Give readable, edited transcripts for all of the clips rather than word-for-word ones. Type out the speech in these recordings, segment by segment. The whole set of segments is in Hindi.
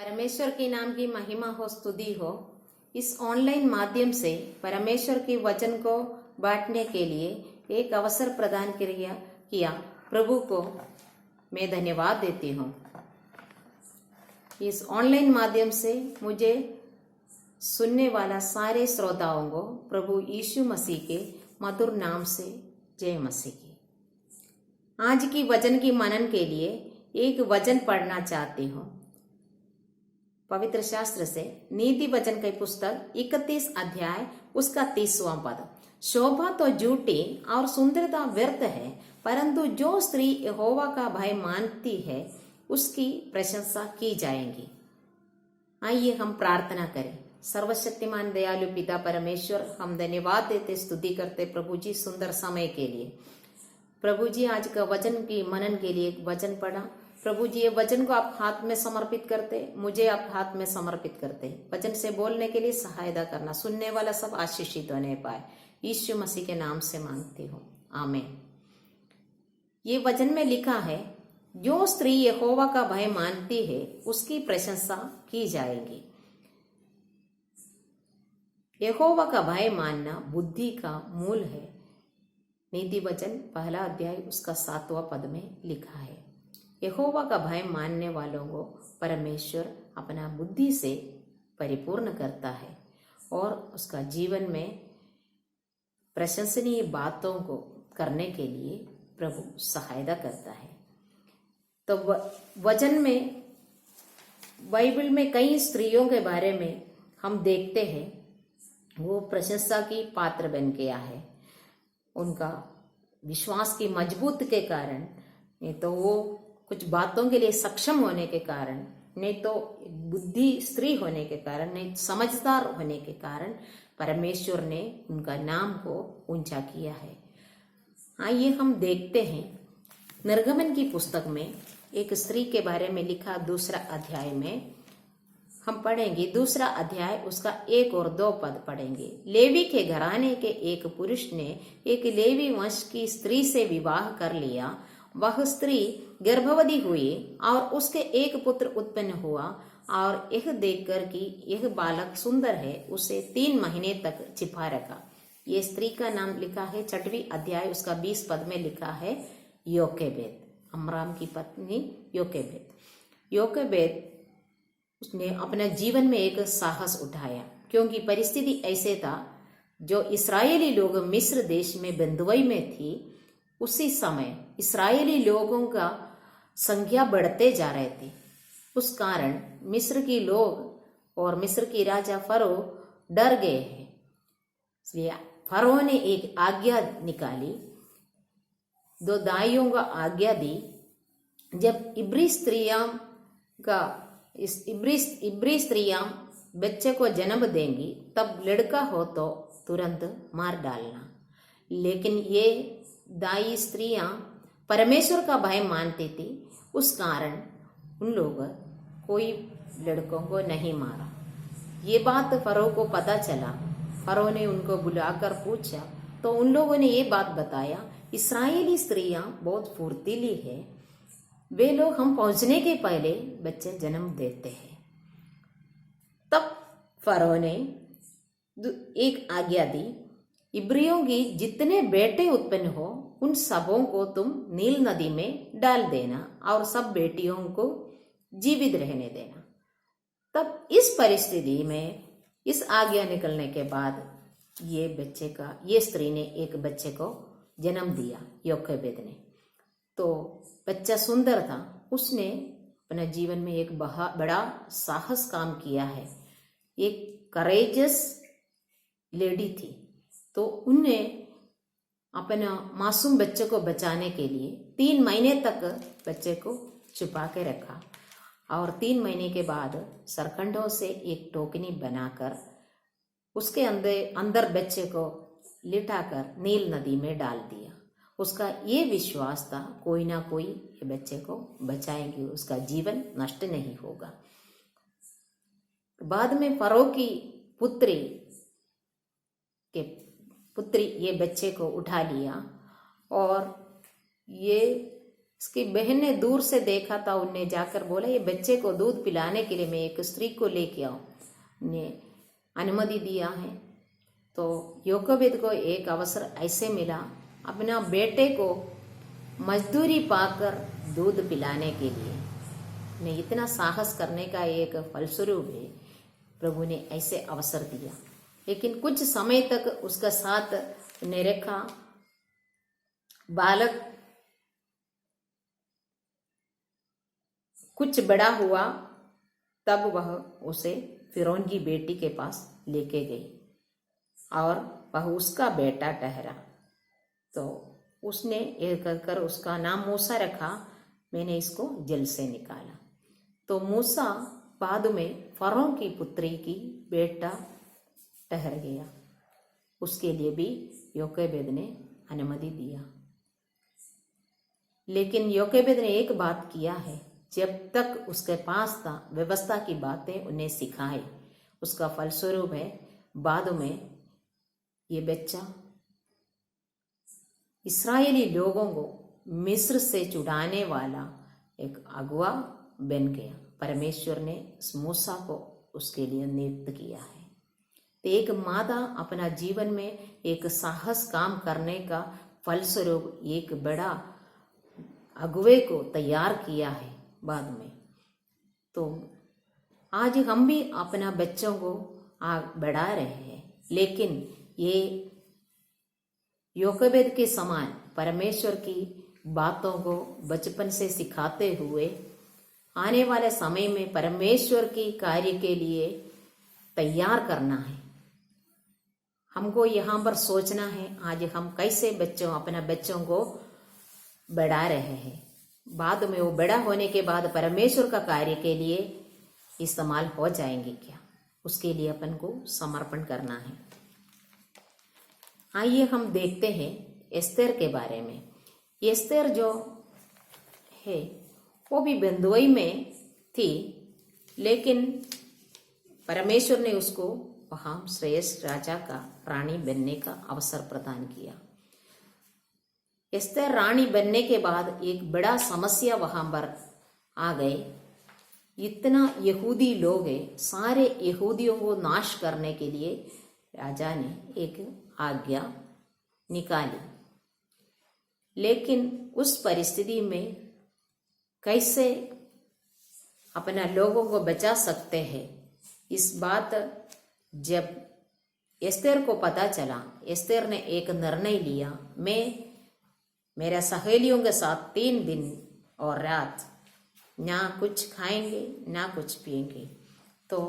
परमेश्वर के नाम की महिमा हो, स्तुति हो। इस ऑनलाइन माध्यम से परमेश्वर के वचन को बांटने के लिए एक अवसर प्रदान किया प्रभु को मैं धन्यवाद देती हूँ। इस ऑनलाइन माध्यम से मुझे सुनने वाला सारे श्रोताओं को प्रभु यीशु मसीह के मधुर नाम से जय मसीह की। आज की वचन की मनन के लिए एक वचन पढ़ना चाहती हूँ। पवित्र शास्त्र से नीति वचन की पुस्तक 31 अध्याय उसका 30वां पद। शोभा तो झूठी और सुंदरता व्यर्थ है, परंतु जो स्त्री यहोवा का भय मानती है उसकी प्रशंसा की जाएगी। आइए हम प्रार्थना करें। सर्वशक्तिमान दयालु पिता परमेश्वर, हम धन्यवाद देते, स्तुति करते प्रभु जी सुंदर समय के लिए। प्रभु जी आज का वचन की मनन के लिए एक वचन पढ़ा। प्रभु जी ये वचन को आप हाथ में समर्पित करते, मुझे आप हाथ में समर्पित करते। वचन से बोलने के लिए सहायता करना, सुनने वाला सब आशीषित होने पाए। यीशु मसीह के नाम से मांगती हूँ, आमीन। ये वचन में लिखा है, जो स्त्री यहोवा का भय मानती है उसकी प्रशंसा की जाएगी। यहोवा का भय मानना बुद्धि का मूल है। नीति वचन 1 अध्याय उसका 7वां पद में लिखा है। यहोवा का भय मानने वालों को परमेश्वर अपना बुद्धि से परिपूर्ण करता है और उसका जीवन में प्रशंसनीय बातों को करने के लिए प्रभु सहायता करता है। तो वचन में, बाइबल में कई स्त्रियों के बारे में हम देखते हैं, वो प्रशंसा की पात्र बन गया है। उनका विश्वास की मजबूत के कारण, नहीं तो वो कुछ बातों के लिए सक्षम होने के कारण, नहीं तो बुद्धि स्त्री होने के कारण, नहीं समझदार होने के कारण परमेश्वर ने उनका नाम को ऊंचा किया है। आइए हम देखते हैं, निर्गमन की पुस्तक में एक स्त्री के बारे में लिखा 2 अध्याय में हम पढ़ेंगे। 2 अध्याय उसका 1 और 2 पद पढ़ेंगे। लेवी के घराने के एक पुरुष ने एक लेवी वंश की स्त्री से विवाह कर लिया। वह स्त्री गर्भवती हुई और उसके एक पुत्र उत्पन्न हुआ, और यह देखकर कि यह बालक सुंदर है उसे 3 महीने तक छिपा रखा। ये स्त्री का नाम लिखा है 6वीं अध्याय उसका 20 पद में लिखा है योकेबेद, अमराम की पत्नी योकेबेद। योकेबेद उसने अपने जीवन में एक साहस उठाया, क्योंकि परिस्थिति ऐसे था, जो इस्राएली लोग मिस्र देश में बंधुआई में थी, उसी समय इस्राएली लोगों का संख्या बढ़ते जा रहे थे। उस कारण मिस्र के लोग और मिस्र की राजा फरो डर गए हैं। इसलिए फरो ने एक आज्ञा निकाली, 2 दाइयों का आज्ञा दी, जब इब्री स्त्रियां बच्चे को जन्म देंगी तब लड़का हो तो तुरंत मार डालना। लेकिन ये दाई स्त्रियां परमेश्वर का भय मानती थी, उस कारण उन लोग कोई लड़कों को नहीं मारा। ये बात फरो को पता चला। फरो ने उनको बुलाकर पूछा तो उन लोगों ने ये बात बताया, इस्राएली स्त्रियां बहुत फुर्तीली है, वे लोग हम पहुंचने के पहले बच्चे जन्म देते हैं। तब फरो ने एक आज्ञा दी, इब्रियों की जितने बेटे उत्पन्न हो उन सबों को तुम नील नदी में डाल देना और सब बेटियों को जीवित रहने देना। तब इस परिस्थिति में, इस आज्ञा निकलने के बाद ये स्त्री ने एक बच्चे को जन्म दिया, योकेबेद ने। तो बच्चा सुंदर था। उसने अपने जीवन में एक बड़ा साहस काम किया है। एक करेजस लेडी थी, तो उनने अपना मासूम बच्चे को बचाने के लिए 3 महीने तक बच्चे को छुपा के रखा, और 3 महीने के बाद सरकंडों से एक टोकनी बनाकर उसके अंदर बच्चे को लिटाकर नील नदी में डाल दिया। उसका ये विश्वास था, कोई ना कोई ये बच्चे को बचाएंगे, उसका जीवन नष्ट नहीं होगा। बाद में फरो की पुत्री ये बच्चे को उठा लिया, और ये इसकी बहन ने दूर से देखा था, उनने जाकर बोला ये बच्चे को दूध पिलाने के लिए मैं एक स्त्री को लेके आऊं, ने अनुमति दिया है। तो योकोबेद को एक अवसर ऐसे मिला अपना बेटे को मजदूरी पाकर दूध पिलाने के लिए। ने इतना साहस करने का एक फलस्वरूप है प्रभु ने ऐसे अवसर दिया। लेकिन कुछ समय तक उसका साथ ने रखा। बालक कुछ बड़ा हुआ तब वह उसे फिरौन की बेटी के पास लेके गई और वह उसका बेटा ठहरा। तो उसने ये कहकर उसका नाम मूसा रखा, मैंने इसको जल से निकाला। तो मूसा बाद में फरों की पुत्री की बेटा ठहर गया। उसके लिए भी योकेबेद ने अनुमति दिया। लेकिन योकेबेद ने एक बात किया है, जब तक उसके पास था व्यवस्था की बातें उन्हें सिखाई। उसका फलस्वरूप है बाद में ये बच्चा इस्राएली लोगों को मिस्र से छुड़ाने वाला एक अगुआ बन गया। परमेश्वर ने मूसा को उसके लिए नियुक्त किया है। तो एक माता अपना जीवन में एक साहस काम करने का फलस्वरूप एक बड़ा अगुवे को तैयार किया है बाद में। तो आज हम भी अपना बच्चों को बढ़ा रहे हैं, लेकिन ये योकेबेद के समान परमेश्वर की बातों को बचपन से सिखाते हुए आने वाले समय में परमेश्वर की कार्य के लिए तैयार करना है। हमको यहाँ पर सोचना है आज हम कैसे अपना बच्चों को बढ़ा रहे हैं। बाद में वो बड़ा होने के बाद परमेश्वर का कार्य के लिए इस्तेमाल हो जाएंगे क्या, उसके लिए अपन को समर्पण करना है। आइए हम देखते हैं एस्तेर के बारे में। एस्तेर जो है वो भी बंधुआई में थी, लेकिन परमेश्वर ने उसको वहां श्रेष्ठ राजा का रानी बनने का अवसर प्रदान किया। एस्तेर रानी बनने के बाद एक बड़ा समस्या वहां पर आ गए। इतना यहूदी लोग है, सारे यहूदियों को नाश करने के लिए राजा ने एक आज्ञा निकाली। लेकिन उस परिस्थिति में कैसे अपना लोगों को बचा सकते हैं, इस बात जब एस्तेर को पता चला, एस्तेर ने एक निर्णय लिया, मैं मेरे सहेलियों के साथ 3 दिन और रात ना कुछ खाएंगे ना कुछ पिएंगे, तो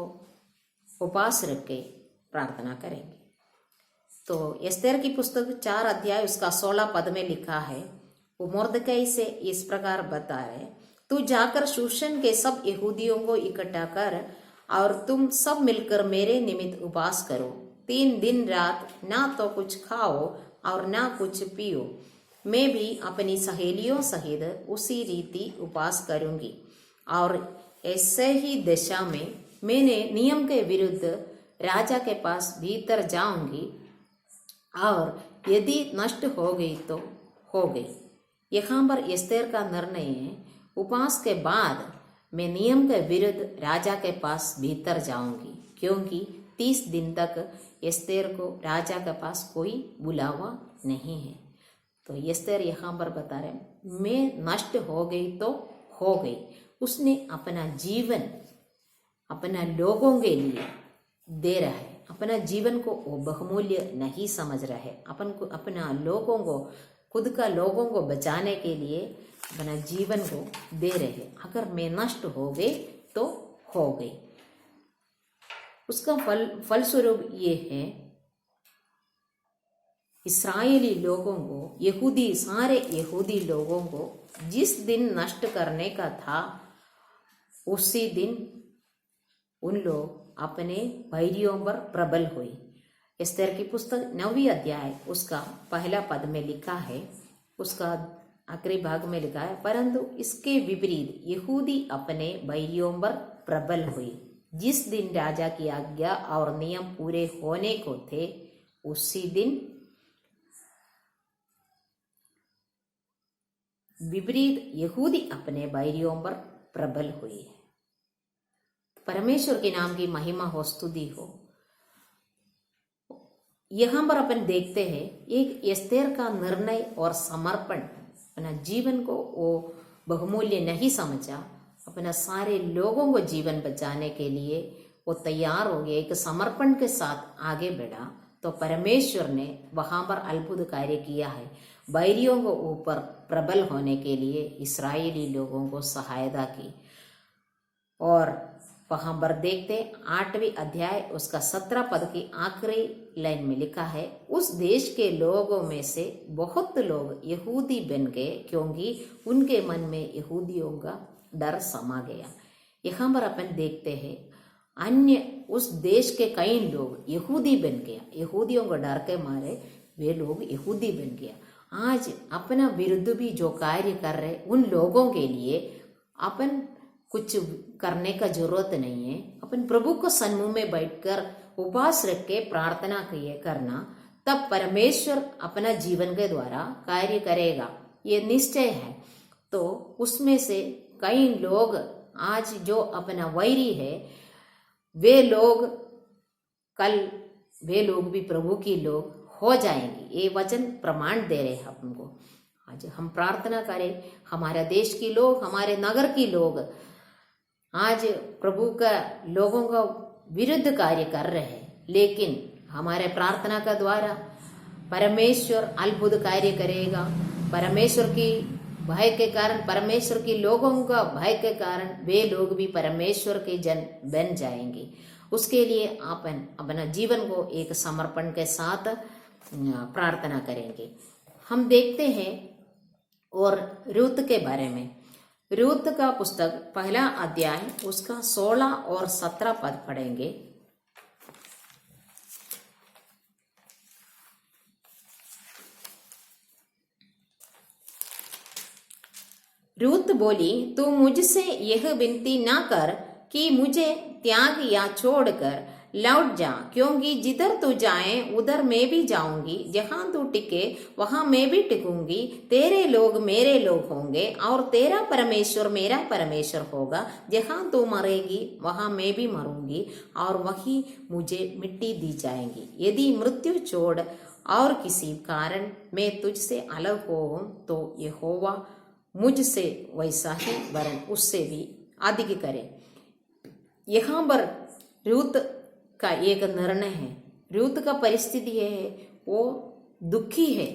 उपवास रख के प्रार्थना करेंगे। तो एस्तेर की पुस्तक 4 अध्याय उसका 16 पद में लिखा है, वो मुर्दकै से इस प्रकार बता रहे, तू जाकर शूशन के सब यहूदियों को इकट्ठा कर और तुम सब मिलकर मेरे निमित्त उपवास करो। 3 दिन रात ना तो कुछ खाओ और ना कुछ पियो। मैं भी अपनी सहेलियों सहित उसी रीति उपवास करूंगी और ऐसे ही दशा में मैंने नियम के विरुद्ध राजा के पास भीतर जाऊंगी और यदि नष्ट हो गई तो हो गई। यहाँ पर एस्तेर का निर्णय है, उपवास के बाद मैं नियम के विरुद्ध राजा के पास भीतर जाऊंगी, क्योंकि 30 दिन तक एस्तेर को राजा के पास कोई बुलावा नहीं है। तो एस्तेर यहाँ पर बता रहे, मैं नष्ट हो गई तो हो गई। उसने अपना जीवन अपना लोगों के लिए दे रहा है, अपना जीवन को वो बहुमूल्य नहीं समझ रहा है। अपन को अपना लोगों को, खुद का लोगों को बचाने के लिए अपना जीवन को दे रहे हैं। अगर मैं नष्ट हो गई तो हो गई। उसका फलस्वरूप ये है, इस्राएली लोगों को, यहूदी, सारे यहूदी लोगों को जिस दिन नष्ट करने का था उसी दिन उन लोग अपने बैरियों पर प्रबल हुए। एस्तेर की पुस्तक 9वीं अध्याय उसका 1 पद में लिखा है, उसका आखिरी भाग में लिखा है, परंतु इसके विपरीत यहूदी अपने बैरियों पर प्रबल हुए। जिस दिन राजा की आज्ञा और नियम पूरे होने को थे उसी दिन विपरीत यहूदी अपने बैरियों पर प्रबल हुई है। परमेश्वर के नाम की महिमा हो, स्तुति हो। यहाँ पर अपन देखते हैं एक एस्तेर का निर्णय और समर्पण, अपना जीवन को वो बहुमूल्य नहीं समझा, अपना सारे लोगों को जीवन बचाने के लिए वो तैयार हो गया, एक समर्पण के साथ आगे बढ़ा, तो परमेश्वर ने वहां पर अद्भुत कार्य किया है। बैरियों को ऊपर प्रबल होने के लिए इस्राएली लोगों को सहायता की। और वहां पर देखते 8वीं अध्याय उसका 17 पद की आखिरी लाइन में लिखा है, उस देश के लोगों में से बहुत लोग यहूदी बन गए क्योंकि उनके मन में यहूदियों का डर समा गया। यहाँ पर अपन देखते हैं अन्य उस देश के कई लोग यहूदी बन गया, यहूदियों को डर के मारे वे लोग यहूदी बन गया। आज अपना विरुद्ध भी जो कार्य कर रहे उन लोगों के लिए अपन कुछ करने का जरूरत नहीं है। अपन प्रभु को सन्मुख में बैठकर उपवास रख के प्रार्थना करना, तब परमेश्वर अपना जीवन के द्वारा कार्य करेगा, ये निश्चय है। तो उसमें से कई लोग आज जो अपना वैरी है, वे लोग कल वे लोग भी प्रभु की लोग हो जाएंगे। ये वचन प्रमाण दे रहे हैं हमको। आज हम प्रार्थना करें, हमारा देश के लोग, हमारे नगर के लोग आज प्रभु का लोगों का विरुद्ध कार्य कर रहे हैं, लेकिन हमारे प्रार्थना का द्वारा परमेश्वर अद्भुत कार्य करेगा। परमेश्वर की भय के कारण, परमेश्वर के लोगों का भय के कारण वे लोग भी परमेश्वर के जन बन जाएंगे। उसके लिए अपन अपना जीवन को एक समर्पण के साथ प्रार्थना करेंगे। हम देखते हैं और रूत के बारे में, रूत का पुस्तक पहला अध्याय उसका 16 और 17 पद पढ़ेंगे। रूत बोली, तू मुझसे यह विनती ना कर कि मुझे त्याग या छोड़कर लौट जा, क्योंकि जिधर तू जाए उधर मैं भी जाऊंगी, जहां तू टिके वहां मैं भी टिकूंगी। तेरे लोग मेरे लोग होंगे और तेरा परमेश्वर मेरा परमेश्वर होगा। जहां तू मरेगी वहां मैं भी मरूंगी और वहीं मुझे मिट्टी दी जाएगी। यदि मृत्यु छोड़ और किसी कारण मैं तुझसे अलग होऊं तो यहोवा मुझसे वैसा ही वरन उससे भी अधिक करे। यहाँ पर रूत का एक निर्णय है। रूत का परिस्थिति है, वो दुखी है।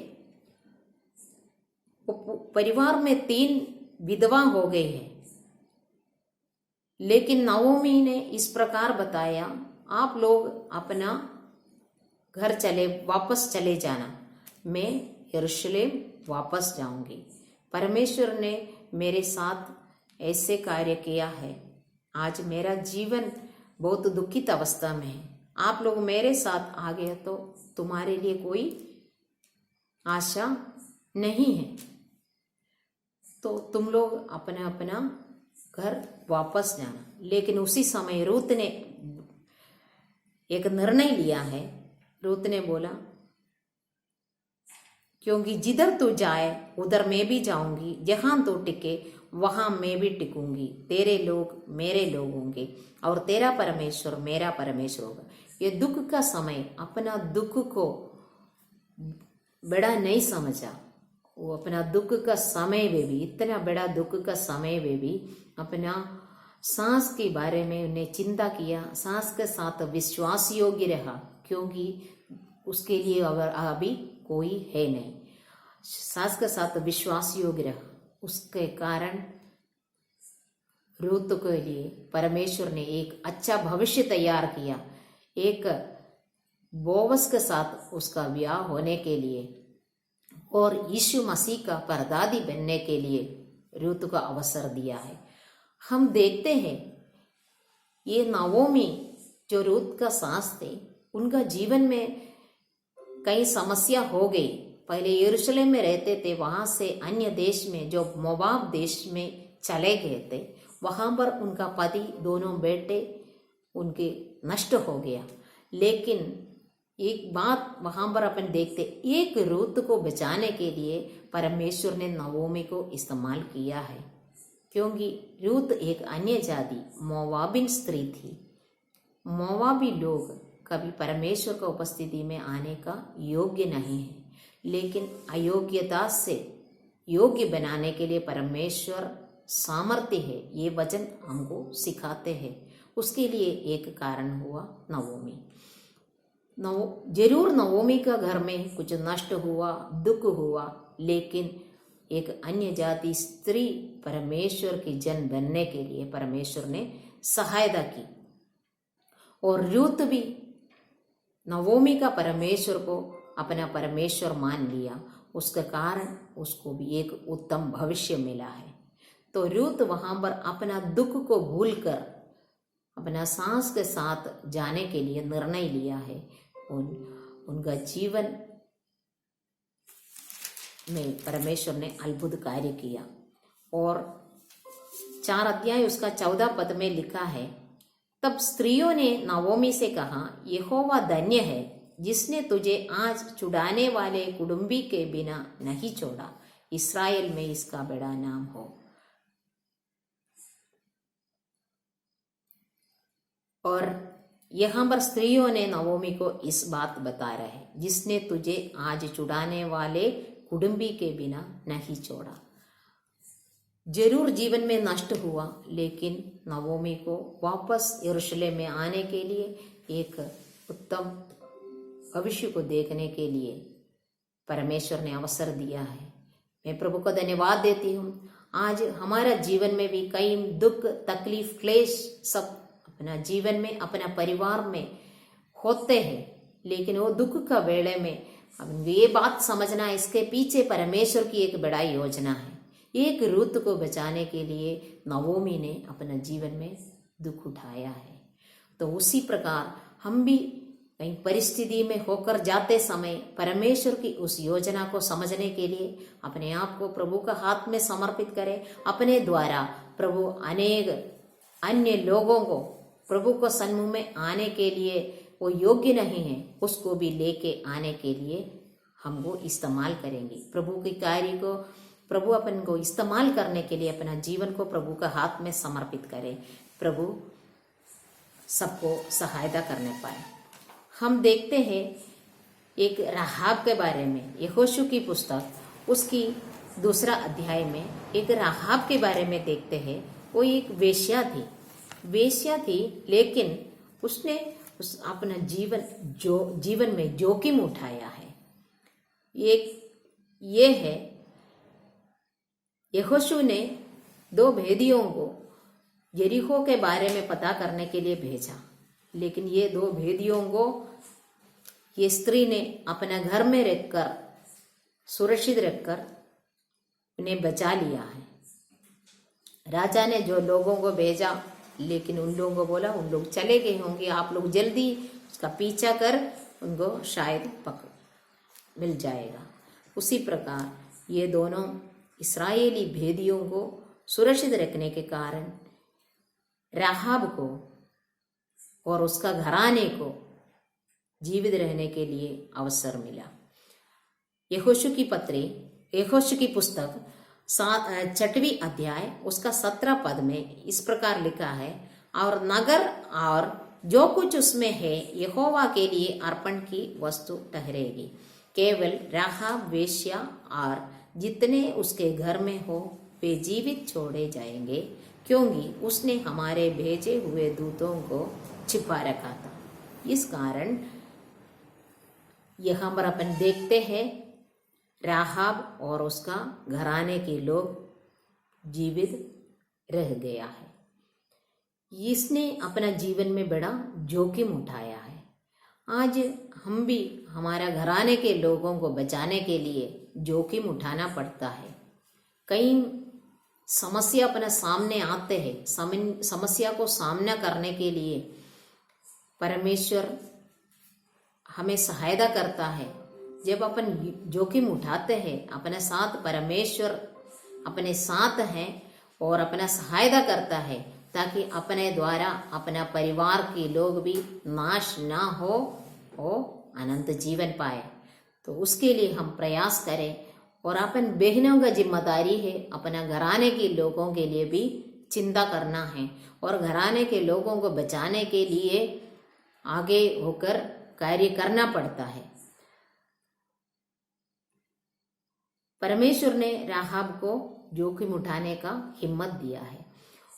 वो परिवार में 3 विधवा हो गई है, लेकिन नवोमी ने इस प्रकार बताया, आप लोग अपना घर वापस चले जाना, मैं यरूशलेम वापस जाऊंगी। परमेश्वर ने मेरे साथ ऐसे कार्य किया है। आज मेरा जीवन बहुत दुखित अवस्था में है। आप लोग मेरे साथ आ गए तो तुम्हारे लिए कोई आशा नहीं है, तो तुम लोग अपना अपना घर वापस जाना। लेकिन उसी समय रूत ने एक निर्णय लिया है। रूत ने बोला, क्योंकि जिधर तू जाए उधर मैं भी जाऊंगी, जहां तू टिके वहां मैं भी टिकूंगी। तेरे लोग मेरे लोग होंगे और तेरा परमेश्वर मेरा परमेश्वर होगा। ये दुख का समय अपना दुख को बड़ा नहीं समझा। वो अपना दुख का समय में भी, इतना बड़ा दुख का समय में भी अपना सांस के बारे में उन्हें चिंता किया, सांस के साथ विश्वास योग्य रहा, क्योंकि उसके लिए अभी कोई है नहीं। सांस के साथ विश्वास योग्य रहा। उसके कारण रूत के लिए परमेश्वर ने एक अच्छा भविष्य तैयार किया। एक बोवस के साथ उसका ब्याह होने के लिए और यीशु मसीह का परदादी बनने के लिए रूत को अवसर दिया है। हम देखते हैं ये नवोमी जो रूत का सास थे, उनका जीवन में कई समस्या हो गई। पहले यरूशलेम में रहते थे, वहां से अन्य देश में जो मोवाब देश में चले गए थे, वहां पर उनका पति, दोनों बेटे उनके नष्ट हो गया। लेकिन एक बात वहां पर अपन देखते, एक रूत को बचाने के लिए परमेश्वर ने नवोमी को इस्तेमाल किया है, क्योंकि रूत एक अन्य जाति मोवाबिन स्त्री थी। मोवाबी लोग कभी परमेश्वर की उपस्थिति में आने का योग्य नहीं है, लेकिन अयोग्यता से योग्य बनाने के लिए परमेश्वर सामर्थ्य है, ये वचन हमको सिखाते हैं। उसके लिए एक कारण हुआ नवोमी। जरूर नवोमी का घर में कुछ नष्ट हुआ, दुख हुआ, लेकिन एक अन्य जाति स्त्री परमेश्वर की जन बनने के लिए परमेश्वर ने सहायता की। और रूत भी नवोमी का परमेश्वर को अपना परमेश्वर मान लिया, उसके कारण उसको भी एक उत्तम भविष्य मिला है। तो रूत वहां पर अपना दुख को भूलकर अपना सांस के साथ जाने के लिए निर्णय लिया है। उनका जीवन में परमेश्वर ने अद्भुत कार्य किया। और 4 अध्याय उसका 14 पद में लिखा है, तब स्त्रियों ने नवोमी से कहा, यहोवा धन्य है जिसने तुझे आज छुड़ाने वाले कुटुंबी के बिना नहीं छोड़ा, इस्राएल में इसका बड़ा नाम हो। और यहाँ पर स्त्रियों ने नवोमी को इस बात बता रहे हैं, जिसने तुझे आज छुड़ाने वाले कुटुंबी के बिना नहीं छोड़ा। जरूर जीवन में नष्ट हुआ, लेकिन नवोमी को वापस यरूशलेम में आने के लिए एक उत्तम भविष्य को देखने के लिए परमेश्वर ने अवसर दिया है। मैं प्रभु को धन्यवाद देती हूँ। आज हमारा जीवन में भी कई दुख, तकलीफ, क्लेश सब अपना जीवन में, अपना परिवार में होते हैं, लेकिन वो दुख का वेले में अब ये बात समझना, इसके पीछे परमेश्वर की एक बड़ा योजना है। एक रूत को बचाने के लिए नवोमी ने अपना जीवन में दुख उठाया है। तो उसी प्रकार हम भी कहीं परिस्थिति में होकर जाते समय परमेश्वर की उस योजना को समझने के लिए अपने आप को प्रभु का हाथ में समर्पित करें। अपने द्वारा प्रभु अनेक अन्य लोगों को प्रभु को सन्मुख में आने के लिए वो योग्य नहीं है, उसको भी लेके आने के लिए हमको इस्तेमाल करेंगे। प्रभु के कार्य को प्रभु अपन को इस्तेमाल करने के लिए अपना जीवन को प्रभु का हाथ में समर्पित करें। प्रभु सबको सहायता करने पाए। हम देखते हैं एक राहाब के बारे में, यहोशू की पुस्तक उसकी 2 अध्याय में एक राहाब के बारे में देखते हैं। वो एक वेश्या थी, लेकिन उसने अपना जीवन में जोखिम उठाया है। ये है, यहोशू ने 2 भेदियों को यरीहो के बारे में पता करने के लिए भेजा, लेकिन ये 2 भेदियों को ये स्त्री ने अपना घर में रखकर, सुरक्षित रखकर उन्हें बचा लिया है। राजा ने जो लोगों को भेजा, लेकिन उन लोगों को बोला उन लोग चले गए होंगे, आप लोग जल्दी उसका पीछा कर उनको शायद मिल जाएगा। उसी प्रकार ये दोनों इस्राएली भेदियों को सुरक्षित रखने के कारण राहाब को और उसका घराने को जीवित रहने के लिए अवसर मिला। यहोशू की पुस्तक 6वीं अध्याय उसका 17 पद में इस प्रकार लिखा है, और नगर और जो कुछ उसमें है यहोवा के लिए अर्पण की वस्तु ठहरेगी। केवल राहाब वेश्या और जितने उसके घर में हो वे जीवित छोड़े जाएंगे, क्योंकि उसने हमारे भेजे हुए दूतों को छिपा रखा था। इस कारण यहाँ पर अपन देखते हैं राहाब और उसका घराने के लोग जीवित रह गया है। इसने अपना जीवन में बड़ा जोखिम उठाया है। आज हम भी हमारा घराने के लोगों को बचाने के लिए जोखिम उठाना पड़ता है। कई समस्या अपने सामने आते हैं, समस्या को सामना करने के लिए परमेश्वर हमें सहायता करता है। जब अपन जोखिम उठाते हैं, अपने साथ परमेश्वर अपने साथ हैं और अपना सहायता करता है, ताकि अपने द्वारा अपना परिवार के लोग भी नाश ना हो अनंत जीवन पाए। तो उसके लिए हम प्रयास करें और अपन बहनों का जिम्मेदारी है अपना घराने के लोगों के लिए भी चिंता करना है और घराने के लोगों को बचाने के लिए आगे होकर कार्य करना पड़ता है। परमेश्वर ने राहाब को जोखिम उठाने का हिम्मत दिया है।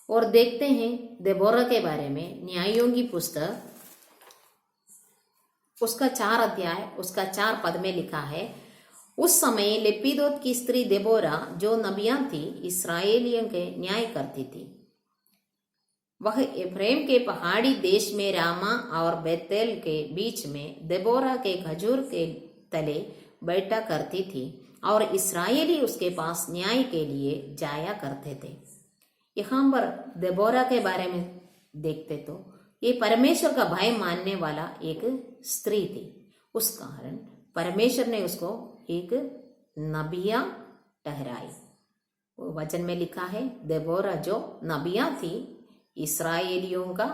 और देखते हैं देबोरा के बारे में, न्यायों की पुस्तक उसका 4 अध्याय उसका 4 पद में लिखा है, उस समय लेपीदोत की स्त्री देबोरा जो नबियां थी इस्राएलियों के न्याय करती थी। वह एफ्रेम के पहाड़ी देश में रामा और बेतेल के बीच में देबोरा के खजूर के तले बैठा करती थी और इस्राएली उसके पास न्याय के लिए जाया करते थे। यहाँ पर देबोरा के बारे में देखते तो ये परमेश्वर का भय मानने वाला एक स्त्री थी। उस कारण परमेश्वर ने उसको एक नबिया ठहराई। वचन में लिखा है देबोरा जो नबिया थी इस्राएलियों का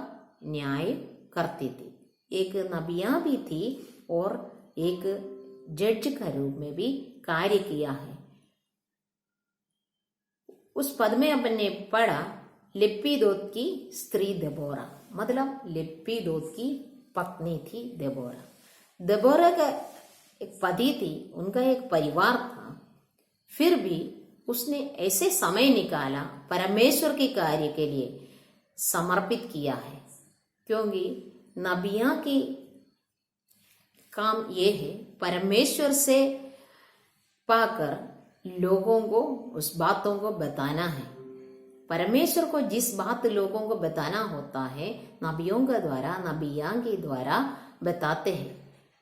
न्याय करती थी। एक नबिया भी थी और एक जज के रूप में भी कार्य किया है। उस पद में अपन ने पढ़ा लेपीदोत की स्त्री देबोरा, मतलब लेपीदोत की पत्नी थी देबोरा। देबोरा का एक पति थी, उनका एक परिवार था, फिर भी उसने ऐसे समय निकाला परमेश्वर के कार्य के लिए समर्पित किया है। क्योंकि नबियां की काम ये है परमेश्वर से पाकर लोगों को उस बातों को बताना है। परमेश्वर को जिस बात लोगों को बताना होता है नबियों के द्वारा, नबियां के द्वारा बताते हैं।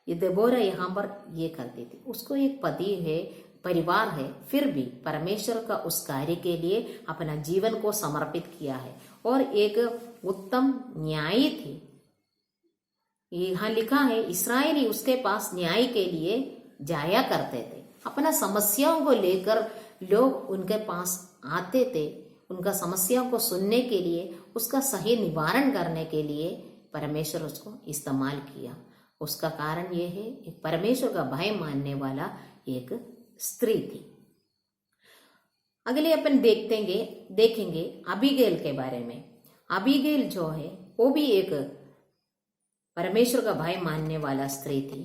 ये देबोरा यहाँ पर ये करती थी। उसको एक पति है, परिवार है, फिर भी परमेश्वर का उस कार्य के लिए अपना जीवन को समर्पित किया है और एक उत्तम न्यायी थी। यहाँ लिखा है इस्राएली उसके पास न्याय के लिए जाया करते थे। अपना समस्याओं को लेकर लोग उनके पास आते थे, उनका समस्याओं को सुनने के लिए, उसका सही निवारण करने के लिए परमेश्वर उसको इस्तेमाल किया। उसका कारण यह है एक परमेश्वर का भय मानने वाला एक स्त्री थी। अगले अपन देखेंगे अबीगैल के बारे में। अबीगैल जो है वो भी एक परमेश्वर का भय मानने वाला स्त्री थी।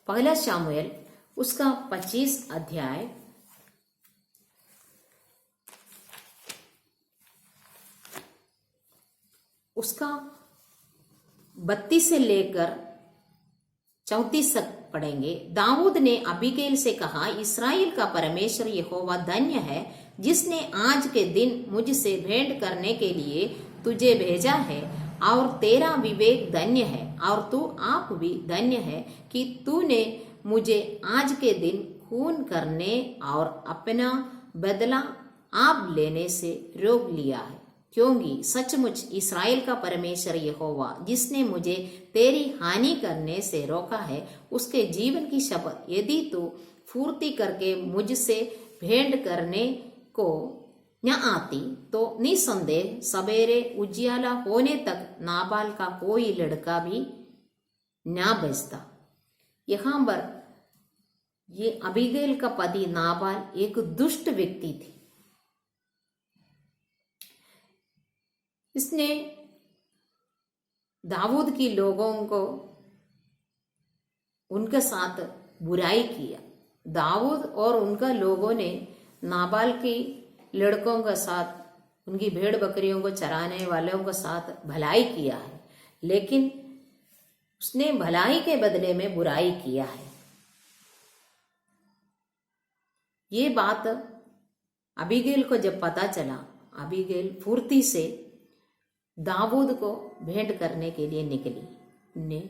पहला शामुएल उसका 25 अध्याय उसका 32 से लेकर 34 तक पढ़ेंगे। दाऊद ने अबीगैल से कहा, इस्राएल का परमेश्वर यहोवा धन्य है जिसने आज के दिन मुझसे भेंट करने के लिए तुझे भेजा है, और तेरा विवेक धन्य है और तू आप भी धन्य है कि तूने मुझे आज के दिन खून करने और अपना बदला आप लेने से रोक लिया है। क्योंकि सचमुच इस्राएल का परमेश्वर यहोवा जिसने मुझे तेरी हानि करने से रोका है, उसके जीवन की शपथ, यदि तू फुर्ती करके मुझसे भेंट करने को न आती तो निसंदेह सवेरे उजियाला होने तक नाबाल का कोई लड़का भी ना बचता। यहाँ पर ये अबीगैल का पति नाबाल एक दुष्ट व्यक्ति थी। इसने दाऊद की लोगों को उनके साथ बुराई किया। दाऊद और उनका लोगों ने नाबाल की लड़कों के साथ, उनकी भेड़ बकरियों को चराने वालों के साथ भलाई किया है, लेकिन उसने भलाई के बदले में बुराई किया है। ये बात अबीगैल को जब पता चला, अबीगैल फुर्ती से दाऊद को भेंट करने के लिए निकली। ने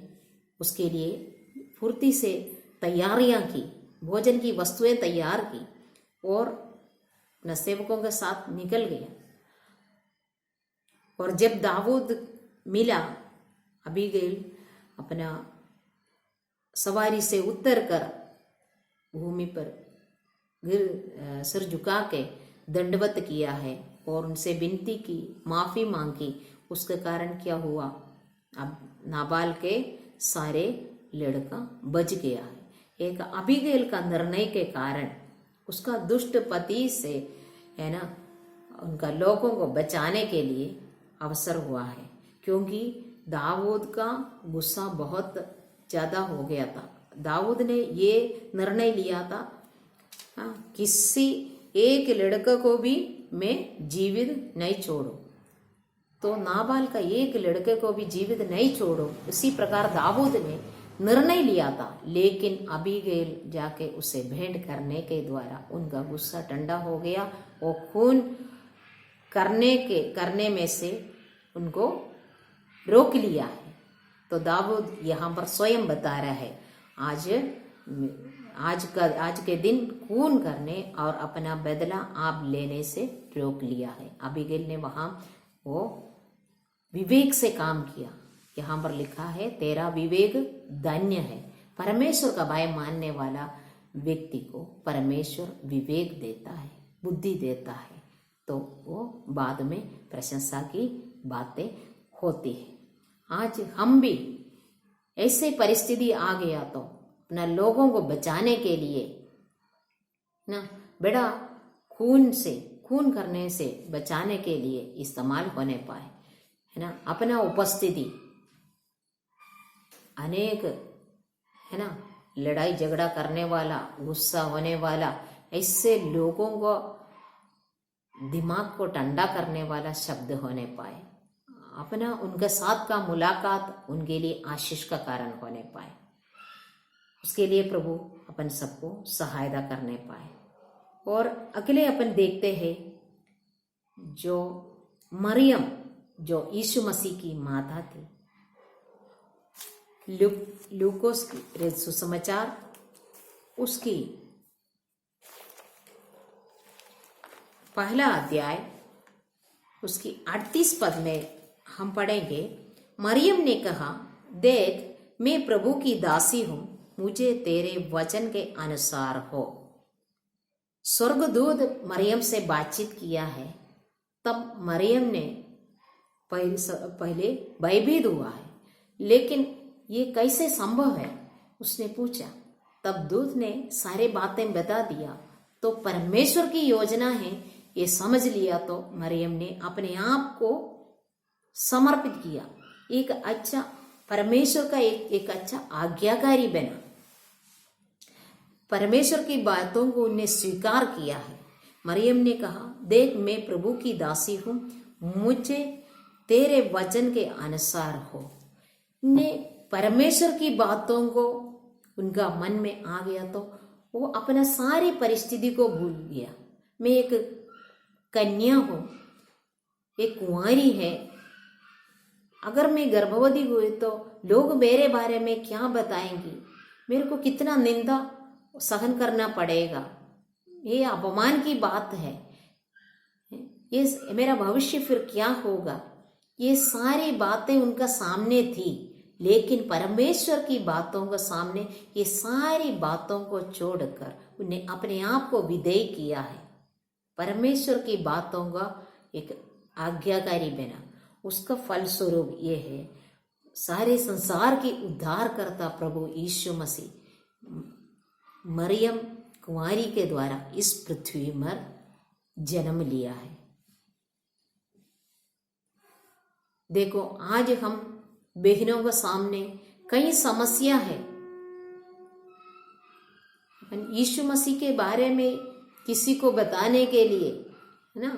उसके लिए फुर्ती से तैयारियां की, भोजन की वस्तुएं तैयार की और अपने सेवकों के साथ निकल गया। और जब दाऊद मिला, अबीगैल अपना सवारी से उतर कर भूमि पर सिर झुका के दंडवत किया है और उनसे विनती की, माफी मांगी। उसके कारण क्या हुआ, अब नाबाल के सारे लड़का बच गया है। एक अबीगैल का निर्णय के कारण उसका दुष्ट पति से है ना उनका लोगों को बचाने के लिए अवसर हुआ है, क्योंकि दाऊद का गुस्सा बहुत ज्यादा हो गया था। दाऊद ने ये निर्णय लिया था, किसी एक लड़का को भी मैं जीवित नहीं छोड़ू, तो नाबाल का एक लड़के को भी जीवित नहीं छोड़ो। इसी प्रकार दाऊद ने निर्णय लिया था, लेकिन अबीगैल जाके उसे भेंट करने के द्वारा उनका गुस्सा ठंडा हो गया। वो खून करने में से उनको रोक लिया है। तो दाऊद यहाँ पर स्वयं बता रहा है, आज के दिन खून करने और अपना बदला आप लेने से रोक लिया है। अबीगैल ने वहां वो विवेक से काम किया। यहाँ पर लिखा है, तेरा विवेक धन्य है। परमेश्वर का भय मानने वाला व्यक्ति को परमेश्वर विवेक देता है, बुद्धि देता है, तो वो बाद में प्रशंसा की बातें होती है। आज हम भी ऐसे परिस्थिति आ गया तो अपना लोगों को बचाने के लिए ना बड़ा खून करने से बचाने के लिए इस्तेमाल होने पाए, है ना। अपना उपस्थिति अनेक है ना लड़ाई झगड़ा करने वाला, गुस्सा होने वाला, ऐसे लोगों को दिमाग को ठंडा करने वाला शब्द होने पाए, अपना उनके साथ का मुलाकात उनके लिए आशीष का कारण होने पाए। उसके लिए प्रभु अपन सबको सहायता करने पाए। और अगले अपन देखते हैं, जो मरियम जो यीशु मसीह की माता थी, लूकोस की सुसमाचार उसकी पहला अध्याय उसकी 38 पद में हम पढ़ेंगे, मरियम ने कहा, देख मैं प्रभु की दासी हूं, मुझे तेरे वचन के अनुसार हो। स्वर्गदूत मरियम से बातचीत किया है। तब मरियम ने पहले भयभीत हुआ है, लेकिन ये कैसे संभव है उसने पूछा। तब दूत ने सारे बातें बता दिया। तो परमेश्वर की योजना है ये समझ लिया, तो मरियम ने अपने आप को समर्पित किया, एक अच्छा परमेश्वर का एक अच्छा आज्ञाकारी बना। परमेश्वर की बातों को उन्हें स्वीकार किया है। मरियम ने कहा, देख मैं प्रभु की दासी हूं, मुझे तेरे वचन के अनुसार हो। ने परमेश्वर की बातों को उनका मन में आ गया, तो वो अपना सारी परिस्थिति को भूल गया। मैं एक कन्या हूं, एक कुंवारी है, अगर मैं गर्भवती हुई तो लोग मेरे बारे में क्या बताएंगी, मेरे को कितना निंदा सहन करना पड़ेगा, ये अपमान की बात है, ये मेरा भविष्य फिर क्या होगा। ये सारी बातें उनका सामने थी, लेकिन परमेश्वर की बातों के सामने ये सारी बातों को छोड़कर उन्हें अपने आप को विधेय किया है। परमेश्वर की बातों का एक आज्ञाकारी बना। उसका फलस्वरूप ये है, सारे संसार की उद्धार करता प्रभु यीशु मसीह मरियम कुंवारी के द्वारा इस पृथ्वी पर जन्म लिया है। देखो, आज हम बहनों के सामने कई समस्या है। यीशु मसीह के बारे में किसी को बताने के लिए, है ना,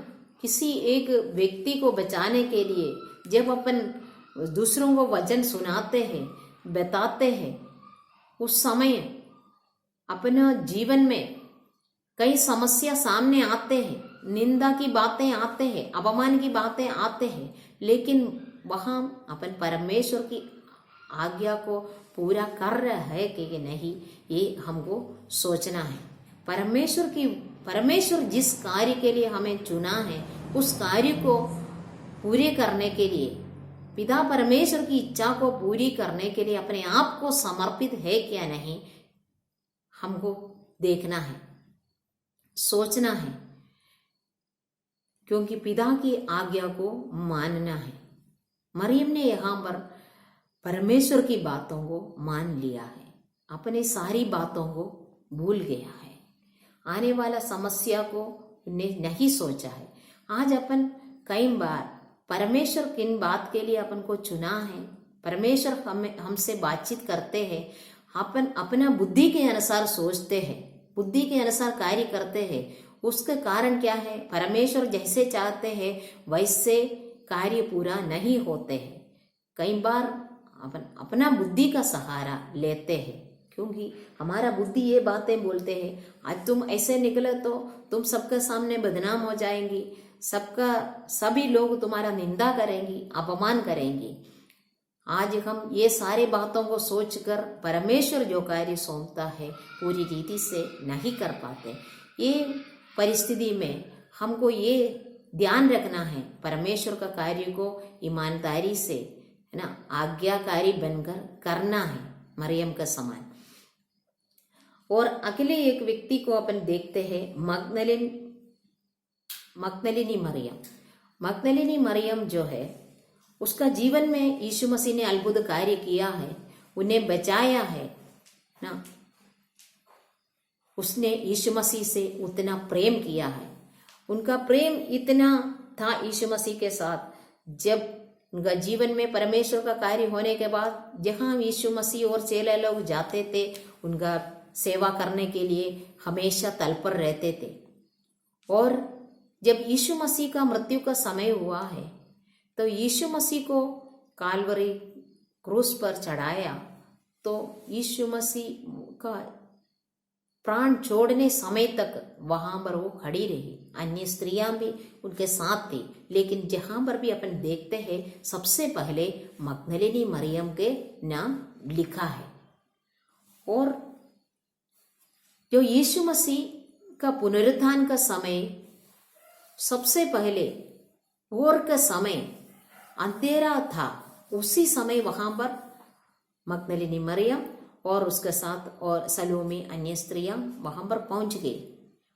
किसी एक व्यक्ति को बचाने के लिए जब अपन दूसरों को वचन सुनाते हैं, बताते हैं, उस समय अपना जीवन में कई समस्या सामने आते हैं, निंदा की बातें आते हैं, अपमान की बातें आते हैं, लेकिन वहां अपन परमेश्वर की आज्ञा को पूरा कर रहा है कि नहीं, ये हमको सोचना है। परमेश्वर जिस कार्य के लिए हमें चुना है, उस कार्य को पूरे करने के लिए, पिता परमेश्वर की इच्छा को पूरी करने के लिए अपने आप को समर्पित है क्या नहीं, हमको देखना है, सोचना है, क्योंकि पिता की आज्ञा को मानना है। मरियम ने यहाँ पर परमेश्वर की बातों को मान लिया है, अपने सारी बातों को भूल गया है, आने वाला समस्या को ने नहीं सोचा है। आज अपन कई बार परमेश्वर किन बात के लिए अपन को चुना है, परमेश्वर हमसे बातचीत करते हैं, अपन अपना बुद्धि के अनुसार सोचते हैं, बुद्धि के अनुसार कार्य करते हैं। उसका कारण क्या है? परमेश्वर जैसे चाहते हैं वैसे कार्य पूरा नहीं होते हैं। कई बार अपन अपना बुद्धि का सहारा लेते हैं, क्योंकि हमारा बुद्धि ये बातें बोलते हैं, आज तुम ऐसे निकले तो तुम सबके सामने बदनाम हो जाएंगी, सभी लोग तुम्हारा निंदा करेंगी, अपमान करेंगी। आज हम ये सारी बातों को सोचकर परमेश्वर जो कार्य सौंपता है पूरी रीति से नहीं कर पाते। ये परिस्थिति में हमको ये ध्यान रखना है, परमेश्वर का कार्य को ईमानदारी से, है ना, आज्ञाकारी बनकर करना है, मरियम का समान। और अकेले एक व्यक्ति को अपन देखते हैं, मगदलिनी मरियम जो है, उसका जीवन में यीशु मसीह ने अद्भुत कार्य किया है, उन्हें बचाया है ना। उसने यीशु मसीह से उतना प्रेम किया है, उनका प्रेम इतना था यीशु मसीह के साथ। जब उनका जीवन में परमेश्वर का कार्य होने के बाद जहाँ यीशु मसीह और चेले लोग जाते थे, उनका सेवा करने के लिए हमेशा तत्पर रहते थे। और जब यीशु मसीह का मृत्यु का समय हुआ है तो यीशु मसीह को कालवरी क्रूस पर चढ़ाया, तो यीशु मसीह का प्राण छोड़ने समय तक वहां पर वो खड़ी रही। अन्य स्त्रियां भी उनके साथ थी, लेकिन जहां पर भी अपन देखते हैं सबसे पहले मगदलिनी मरियम के नाम लिखा है। और जो यीशु मसीह का पुनरुत्थान का समय, सबसे पहले भोर का समय अंधेरा था, उसी समय वहां पर मगदलिनी मरियम और उसके साथ और सलोमी अन्य स्त्रियां वहां पर पहुंच गई।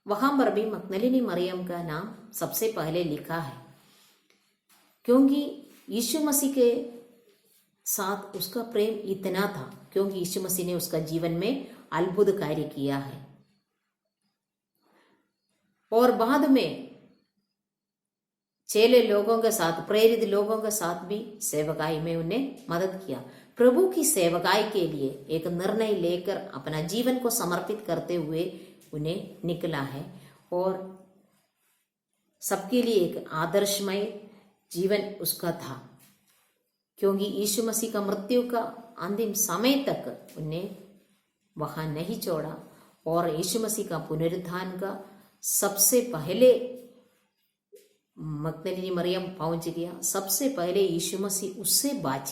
वहां पर भी मगदलिनी मरियम का नाम सबसे पहले लिखा है, क्योंकि यीशु मसीह के साथ उसका प्रेम इतना था, क्योंकि यीशु मसीह ने उसका जीवन में अद्भुत कार्य किया है। और बाद में चेले लोगों के साथ, प्रेरित लोगों के साथ भी सेवकाई में उन्हें मदद किया। प्रभु की सेवकाई के लिए एक निर्णय लेकर अपना जीवन को समर्पित करते हुए उन्हें निकला है, और सबके लिए एक आदर्शमय जीवन उसका था, क्योंकि यीशु मसीह का मृत्यु का अंतिम समय तक उन्हें वहां नहीं छोड़ा। और यीशु मसीह का पुनरुत्थान का सबसे पहले मगदलिनी मरियम पहुंच गया, सबसे पहले यीशु मसीह उससे बातचीत